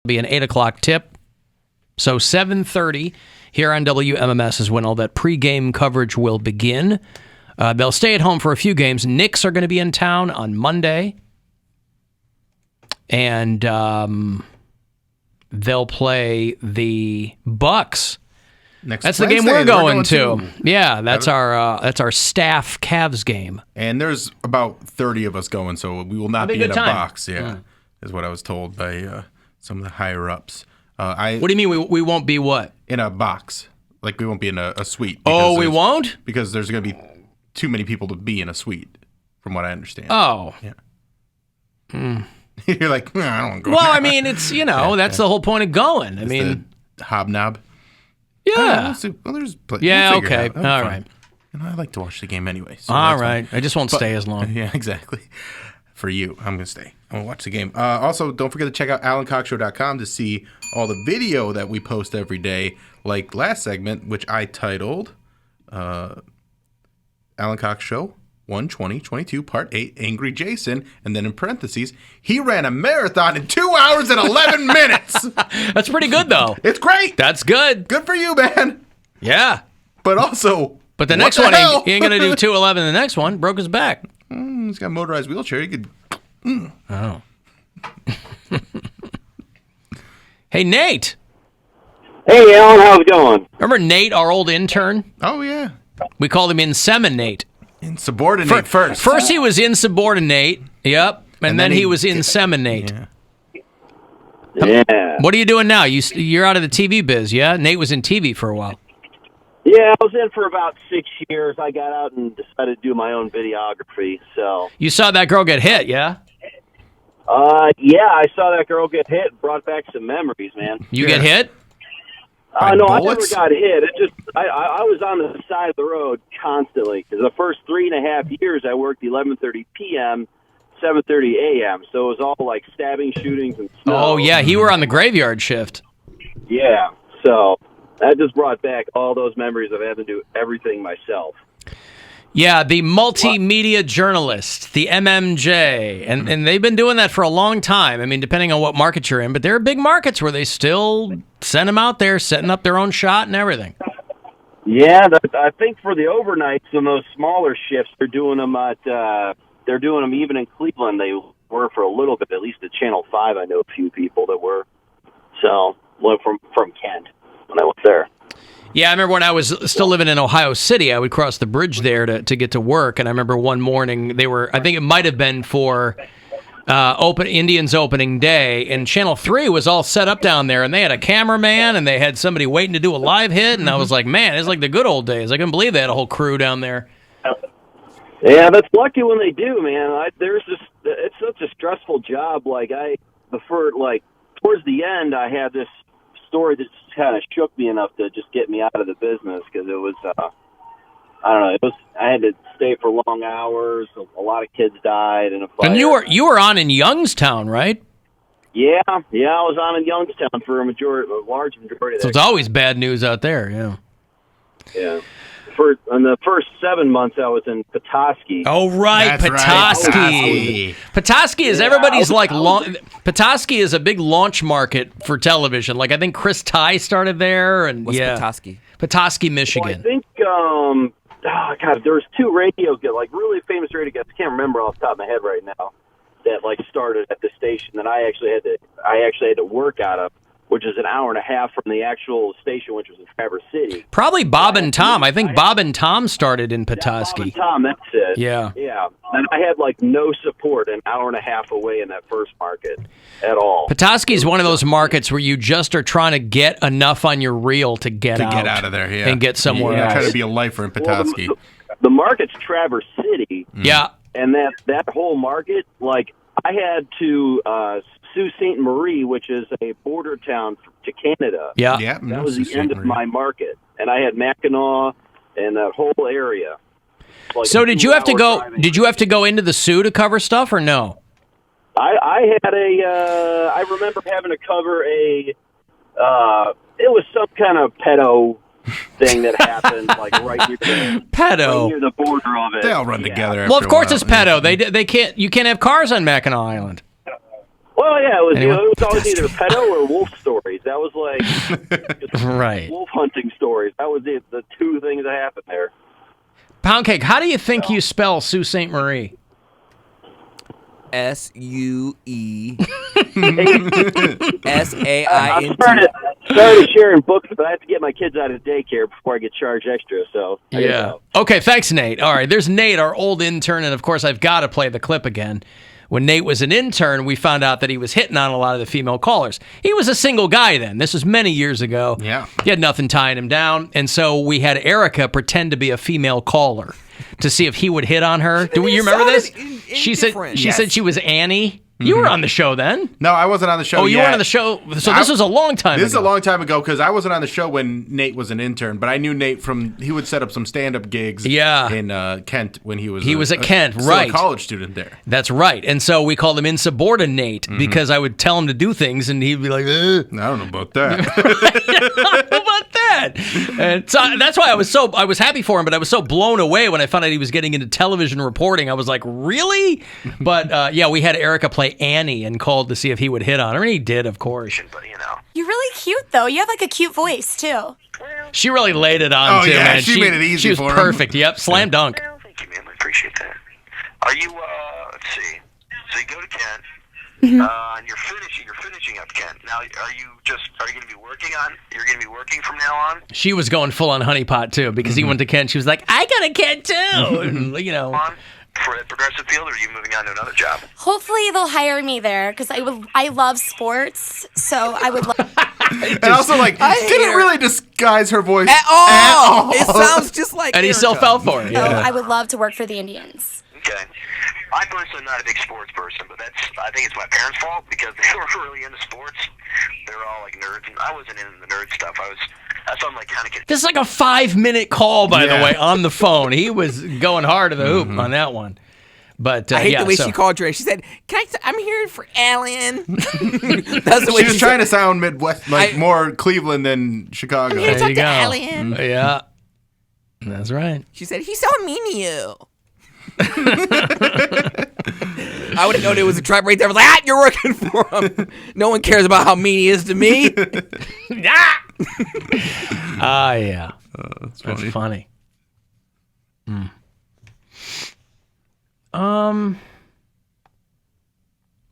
be an 8 o'clock tip. So 7:30 here on WMMS is when all that pregame coverage will begin. They'll stay at home for a few games. Knicks are going to be in town on Monday. And they'll play the Bucks. That's the game we're going to. Yeah, that's our staff Cavs game. And there's about 30 of us going, so we will not be in a box. Yeah, is what I was told by some of the higher ups. What do you mean we won't be what? In a box. Like we won't be in a suite. Oh, we won't? Because there's going to be too many people to be in a suite, from what I understand. Oh. Yeah. You're like, I don't want to go. Well, I mean, it's, that's the whole point of going. I mean, the hobnob. Yeah. We'll okay. All right. And I like to watch the game anyway. So all right. I just won't stay as long. Yeah, exactly. For you, I'm going to stay. I'm going to watch the game. Also, don't forget to check out AlanCoxShow.com to see all the video that we post every day, like last segment, which I titled Alan Cox Show 1/20/22 Part 8 Angry Jason, and then in parentheses, he ran a marathon in 2 hours and 11 minutes. That's pretty good, though. It's great. That's good. Good for you, man. Yeah. But also, but the next one, he ain't going to do 2:11. The next one broke his back. He's got a motorized wheelchair. He could. Oh. Hey, Nate. Hey, Alan. How's it going? Remember Nate, our old intern? Oh, yeah. We called him Inseminate. Insubordinate first. First he was insubordinate. Yep. And then he was inseminate. Yeah. What are you doing now? You're out of the TV biz, yeah? Nate was in TV for a while. Yeah, I was in for about 6 years. I got out and decided to do my own videography. So you saw that girl get hit, yeah? Yeah, I saw that girl get hit. Brought back some memories, man. You get hit? No, I never got hit. It just I was on the side of the road constantly because the first 3.5 years I worked 11:30 p.m., 7:30 a.m. So it was all like stabbing, shootings, and snow. Oh yeah, you were on the graveyard shift. Yeah, so that just brought back all those memories of having to do everything myself. Yeah, the multimedia journalist, the MMJ, and they've been doing that for a long time. I mean, depending on what market you're in, but there are big markets where they still send them out there, setting up their own shot and everything. Yeah, I think for the overnights and those smaller shifts, they're doing them even in Cleveland. They were for a little bit, at least at Channel 5. I know a few people that were. So, from Kent when I was there. Yeah, I remember when I was still living in Ohio City, I would cross the bridge there to get to work, and I remember one morning I think it might have been for Indians opening day, and Channel 3 was all set up down there, and they had a cameraman, and they had somebody waiting to do a live hit, and I was like, man, it's like the good old days. I couldn't believe they had a whole crew down there. Yeah, that's lucky when they do, man. It's such a stressful job. Like towards the end, I had this story that kind of shook me enough to just get me out of the business because it was, I had to stay for long hours. A lot of kids died in a fire. And you were on in Youngstown, right? Yeah, I was on in Youngstown for a large majority of that. So it's always bad news out there, yeah. Yeah. In the first 7 months, I was in Petoskey. Oh, right, Petoskey. Petoskey is everybody's Petoskey is a big launch market for television. Like, I think Chris Ty started there. And What's Petoskey? Petoskey, Michigan. Well, I think, there's two really famous radio guys. I can't remember off the top of my head right now that started at the station that I actually had to work out of, which is an hour and a half from the actual station, which was in Traverse City. Probably Bob and Tom. I think Bob and Tom started in Petoskey. Bob and Tom, that's it. Yeah. Yeah. And I had no support an hour and a half away in that first market at all. Petoskey is one of those markets where you just are trying to get enough on your reel to get out of there, yeah. And get somewhere else. Try to be a lifer in Petoskey. Well, the market's Traverse City. Yeah. And that whole market, I had to Sault Ste. Marie, which is a border town to Canada. Yeah. That was the end of my market. And I had Mackinac and that whole area. So did you have to go? Did you have to go into the Sioux to cover stuff or no? I had I remember having to cover it was some kind of pedo thing that happened right near the border of it. They all run together. Well, of course it's pedo. They can't. You can't have cars on Mackinac Island. Well, yeah, Anyone? it was always either pedo or wolf stories. That was like Right. wolf hunting stories. That was the two things that happened there. Poundcake, how do you think you spell Sault Ste. Marie? SUESAINT. I'm started sharing books, but I have to get my kids out of daycare before I get charged extra. So I gotta go. Okay, thanks, Nate. All right, there's Nate, our old intern, and of course I've got to play the clip again. When Nate was an intern, we found out that he was hitting on a lot of the female callers. He was a single guy then. This was many years ago. Yeah. He had nothing tying him down, and so we had Erica pretend to be a female caller to see if he would hit on her. Do you remember this? She said she was Annie. You were on the show then. No, I wasn't on the show. Oh, you weren't on the show. So this was a long time ago. This is a long time ago because I wasn't on the show when Nate was an intern, but I knew Nate he would set up some stand-up gigs in Kent when he was at Kent, still right. a college student there. That's right. And so we called him insubordinate because I would tell him to do things and he'd be like, I don't know about that. I don't know about that. And so that's why I was happy for him, but I was so blown away when I found out he was getting into television reporting. I was like, really? But we had Erica play Annie and called to see if he would hit on her, and he did, of course. But, you know. You're really cute, though. You have like a cute voice, too. She really laid it on, too, man. She made it easy She was for him. perfect. Yep, slam dunk. Well, thank you, man. I appreciate that. Are you, let's see. So you go to Kent, and you're finishing up Kent. Now, are you going to be you're going to be working from now on? She was going full on honeypot, too, because he went to Kent. She was like, I got a Kent, too. And, you know. For a progressive field, or are you moving on to another job? Hopefully they'll hire me there because I love sports, so I would love. And also, didn't really disguise her voice At all. It sounds just like And he still Erica. fell for it. So Yeah. I would love to work for the Indians. Okay. I personally am not a big sports person, but I think it's my parents' fault because they were really into sports. They were all like nerds, and I wasn't into the nerd stuff. That's why I'm like kind of confused. This is like a 5-minute call, by the way, on the phone. He was going hard to the hoop on that one. But I hate the way she called Dre. She said, I'm here for Alan. That's the way She was trying to sound Midwest, more Cleveland than Chicago. I'm here to There you talk to go. Alan. Yeah. That's right. She said, he's so mean to you. I would have known it was a trap right there. I was like, you're working for him. No one cares about how mean he is to me. Yeah. That's That's funny. funny.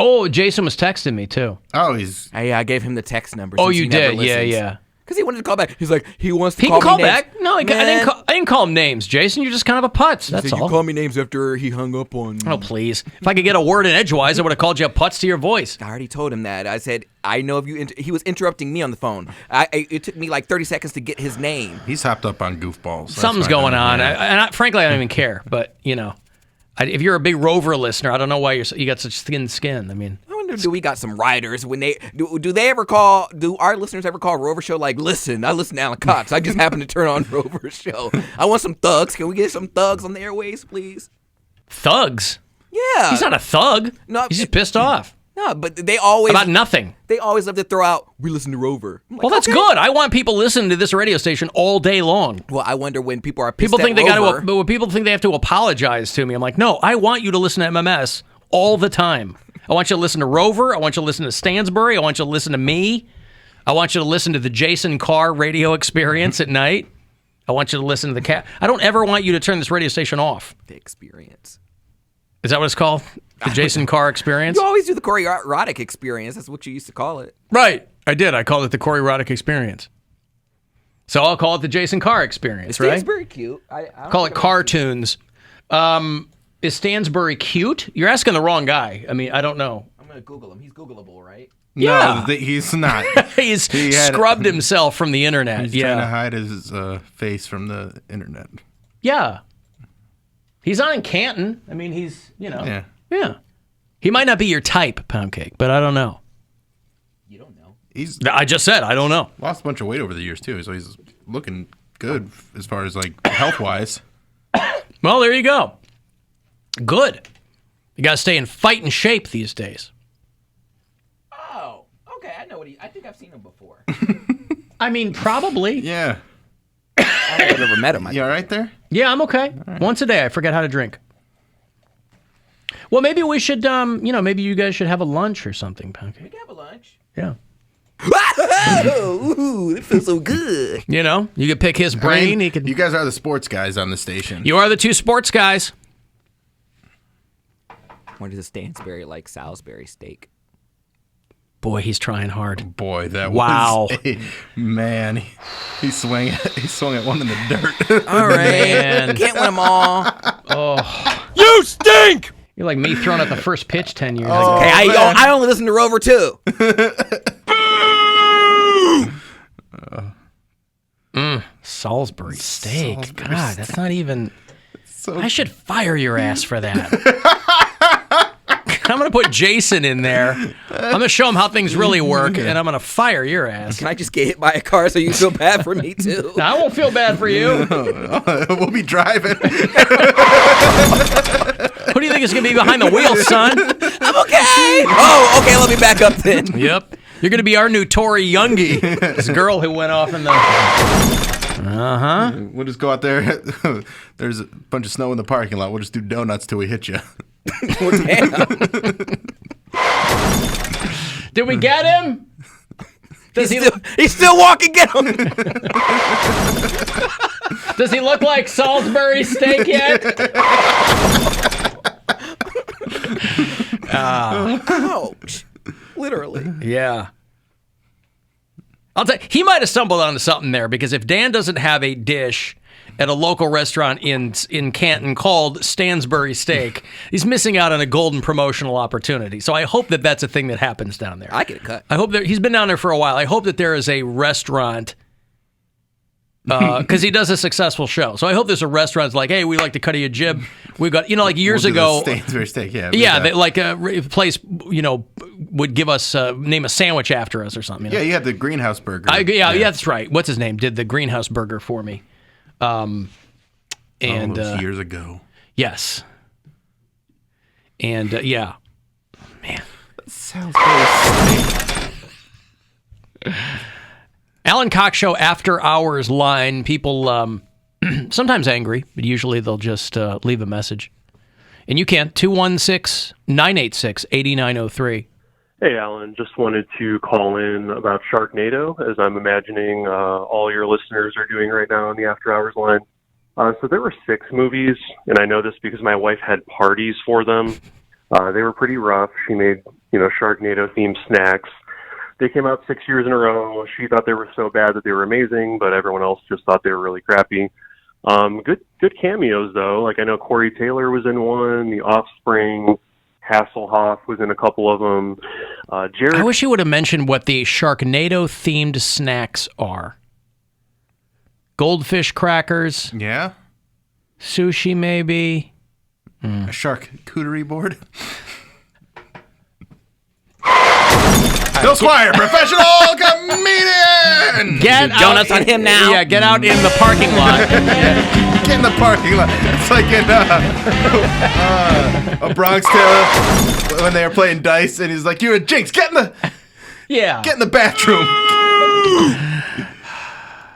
Oh, Jason was texting me, too. Oh, he's... I gave him the text number. Oh, since you he never did? Yeah, listens. yeah. Because he wanted to call back. He's like, he wants to He call can call me names. back. No, I didn't call him names, Jason. You're just kind of a putz. He That's said, all. you call me names after he hung up on me. Oh, please. If I could get a word in Edgewise, I would have called you a putz to your voice. I already told him that. I said, I know if you... he was interrupting me on the phone. It took me like 30 seconds to get his name. He's hopped up on goofballs. That's Something's fine. going on. Yeah. Frankly, I don't even care. But, you know, if you're a big Rover listener, I don't know why you got such thin skin. I mean... I wonder, do we got some writers when they do they ever call? Do our listeners ever call Rover Show like, listen, I listen to Alan Cox. I just happened to turn on Rover Show. I want some thugs. Can we get some thugs on the airways, please? Thugs? Yeah, He's not a thug. No, He's just pissed off. No, but they always About nothing. They always love to throw out. We listen to Rover. I'm like, Well, that's okay. good. I want people listening to this radio station all day long. Well, I wonder when people are pissed People think at they Rover. got to, but people think they have to apologize to me. I'm like, no, I want you to listen to MMS all the time. I want you to listen to Rover. I want you to listen to Stansbury. I want you to listen to me. I want you to listen to the Jason Carr radio experience at night. I want you to listen to the cat. I don't ever want you to turn this radio station off. The experience. Is that what it's called? The Jason Carr experience? You always do the choreotic experience. That's what you used to call it. Right. I did. I called it the Corey Roddick experience. So I'll call it the Jason Carr experience, right? It's very cute. I don't Call think it cartoons. Is Stansbury cute? You're asking the wrong guy. I mean, I don't know. I'm gonna Google him. He's Googleable, right? Yeah. No, he's not. He's scrubbed himself from the internet. He's trying to hide his face from the internet. Yeah. He's on in Canton. I mean, he's, you know. Yeah. Yeah. He might not be your type, Poundcake, but I don't know. You don't know. He's I just said, I don't know. lost a bunch of weight over the years, too, so he's looking good as far as, health-wise. Well, there you go. Good. You got to stay in fighting shape these days. Oh, okay. I know what I think I've seen him before. I mean, probably. Yeah. I've never met him. You all right there? Yeah, I'm okay. Once a day, I forget how to drink. Well, maybe we should, maybe you guys should have a lunch or something, Poundcake. We can have a lunch. Yeah. Ooh, it feels so good. You could pick his brain. He could. You guys are the sports guys on the station. You are the two sports guys. What does Stansberry like Salisbury steak? Boy, he's trying hard. Boy, that Wow. was man. He swung at one in the dirt. All right, Man. can't win them all. You stink! You're like me throwing out the first pitch 10 years ago. Okay, I only listen to Rover too. Salisbury steak. God, that's not even. So I should fire your ass for that. I'm going to put Jason in there. I'm going to show him how things really work, and I'm going to fire your ass. Can I just get hit by a car so you feel bad for me too? I won't feel bad for you. we'll be driving. Who do you think is going to be behind the wheel, son? I'm okay. Oh, okay. Let me back up then. Yep. You're going to be our new Tori Youngie. This girl who went off in the... Uh-huh. We'll just go out there. There's a bunch of snow in the parking lot. We'll just do donuts till we hit you. Well, damn. Did we get him? He's still walking. Get him. Does he look like Salisbury steak yet? Ouch. Literally. Yeah. I'll tell you, he might have stumbled onto something there, because if Dan doesn't have a dish at a local restaurant in Canton called Stansbury Steak, he's missing out on a golden promotional opportunity. So I hope that that's a thing that happens down there. I get a cut. I hope that he's been down there for a while. I hope that there is a restaurant, because he does a successful show. So I hope there's a restaurant that's like, hey, we like to cut you a jib. We got, like years We'll do ago. the Stansbury steak, yeah. Yeah, they, like a place, would give us name a sandwich after us or something. Yeah, you had the greenhouse burger. Yeah, that's right. What's his name? Did the greenhouse burger for me. And those years ago. yes. And yeah. Man. Sounds very Alan Cox Show after hours line. People sometimes angry, but usually they'll just leave a message. And you can 216-986-8903. Hey, Alan, just wanted to call in about Sharknado, as I'm imagining all your listeners are doing right now on the After Hours line. So there were 6 movies, and I know this because my wife had parties for them. They were pretty rough. She made, Sharknado-themed snacks. They came out 6 years in a row. She thought they were so bad that they were amazing, but everyone else just thought they were really crappy. Good cameos, though. Like, I know Corey Taylor was in one, The Offspring, Hasselhoff was in a couple of them. Jared. I wish you would have mentioned what the Sharknado-themed snacks are. Goldfish crackers, Yeah? sushi maybe. A Shark-Cuturie board? Bill Squire, professional comedian! Get Donuts on him now. Yeah, get out in the parking lot. Get in the parking lot. It's like in a Bronx Tale when they were playing dice, and he's like, "You're a jinx. Get in the bathroom."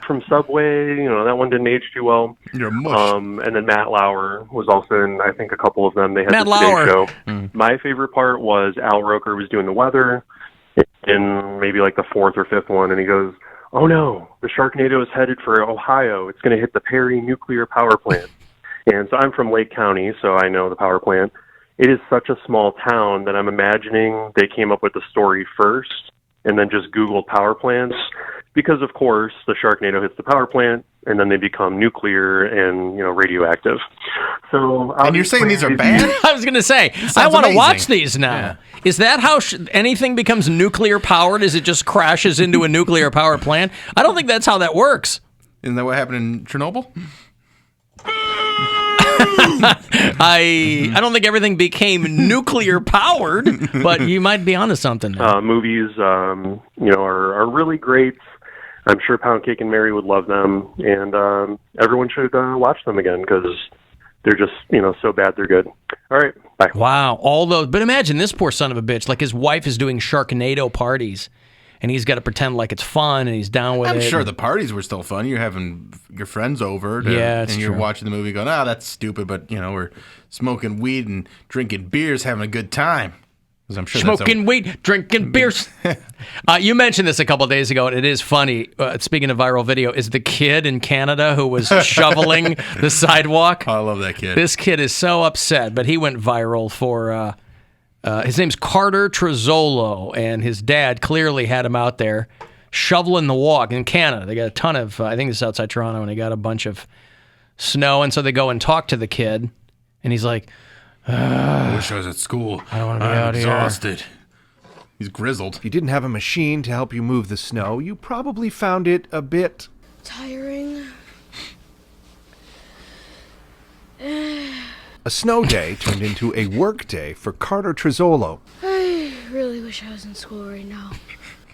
From Subway, that one didn't age too well. You're a mush. And then Matt Lauer was also in, I think, a couple of them. They had Matt the Today Lauer. Show. My favorite part was Al Roker was doing the weather in maybe like the 4th or 5th one, and he goes, "Oh no, the Sharknado is headed for Ohio. It's going to hit the Perry nuclear power plant." And so I'm from Lake County, so I know the power plant. It is such a small town that I'm imagining they came up with the story first and then just Googled power plants, because of course the Sharknado hits the power plant and then they become nuclear and radioactive. So And you're saying these are bad? I was going to say, I sounds want to amazing. watch these now. Yeah. Is that how anything becomes nuclear powered? Is it just crashes into a nuclear power plant? I don't think that's how that works. Isn't that what happened in Chernobyl? I don't think everything became nuclear powered, but you might be onto something there. Movies, are really great. I'm sure Poundcake and Mary would love them, and everyone should watch them again because they're just, so bad they're good. All right, bye. Wow, all those. But imagine this poor son of a bitch. Like his wife is doing Sharknado parties, and he's got to pretend like it's fun, and he's down with it. I'm sure the parties were still fun. You're having your friends over, it's and you're true. watching the movie going, that's stupid, but, we're smoking weed and drinking beers, having a good time. 'Cause I'm sure Smoking weed, drinking beers. You mentioned this a couple of days ago, and it is funny. Speaking of viral video, is the kid in Canada who was shoveling the sidewalk. I love that kid. This kid is so upset, but he went viral for, his name's Carter Trezzolo, and his dad clearly had him out there shoveling the walk in Canada. They got a ton of, I think this is outside Toronto, and they got a bunch of snow, and so they go and talk to the kid, and he's like, I wish I was at school. I don't want to be out exhausted. He's grizzled. If you didn't have a machine to help you move the snow, you probably found it a bit tiring. A snow day turned into a work day for Carter Trezzolo. I really wish I was in school right now.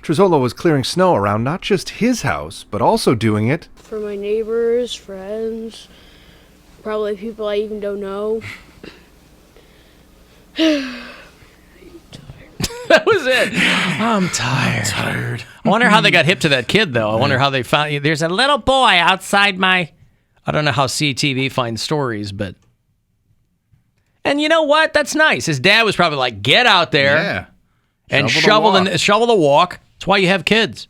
Trezzolo was clearing snow around not just his house, but also doing it for my neighbors, friends, probably people I even don't know. That was it. I'm tired. I wonder how they got hip to that kid, though. I wonder how they found. There's a little boy outside my. I don't know how CTV finds stories, but. And you know what? That's nice. His dad was probably like, "Get out there, and shovel the walk." That's why you have kids.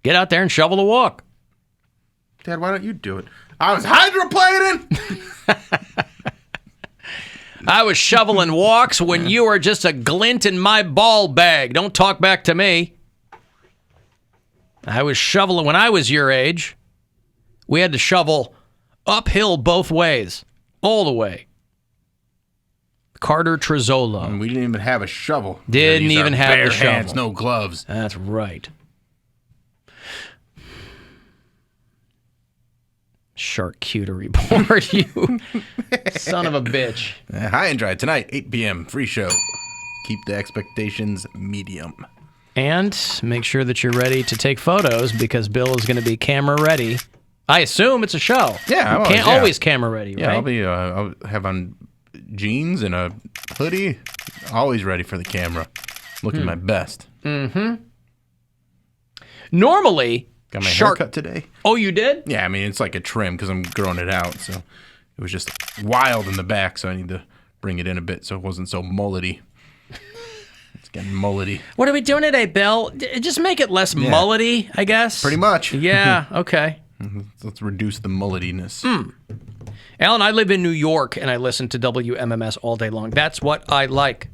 Get out there and shovel the walk. Dad, why don't you do it? I was hydroplaning. I was shoveling walks when you were just a glint in my ball bag. Don't talk back to me. I was shoveling when I was your age. We had to shovel uphill both ways, all the way. Carter Trezzolo. And we didn't even have a shovel. Didn't even have bare the shovel. Hands, no gloves. That's right. Shark-Cuturie board, you son of a bitch. High and Dry tonight, 8 p.m. Free show. Keep the expectations medium. And make sure that you're ready to take photos because Bill is going to be camera ready. I assume it's a show. Yeah, always camera ready, right? Yeah, I'll have on jeans and a hoodie. Always ready for the camera. Looking my best. Mm-hmm. Normally... Got my haircut today. Oh, you did? Yeah, I mean, it's like a trim because I'm growing it out. So it was just wild in the back, so I need to bring it in a bit so it wasn't so mullety. It's getting mullety. What are we doing today, Bill? Just make it less mullety, I guess. Pretty much. Yeah, okay. Let's reduce the mulletiness. Alan, I live in New York, and I listen to WMMS all day long. That's what I like.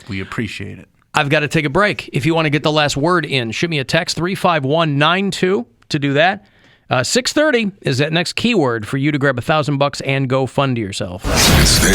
We appreciate it. I've got to take a break. If you want to get the last word in, shoot me a text, 35192 to do that. 6:30 is that next keyword for you to grab $1,000 and go fund yourself.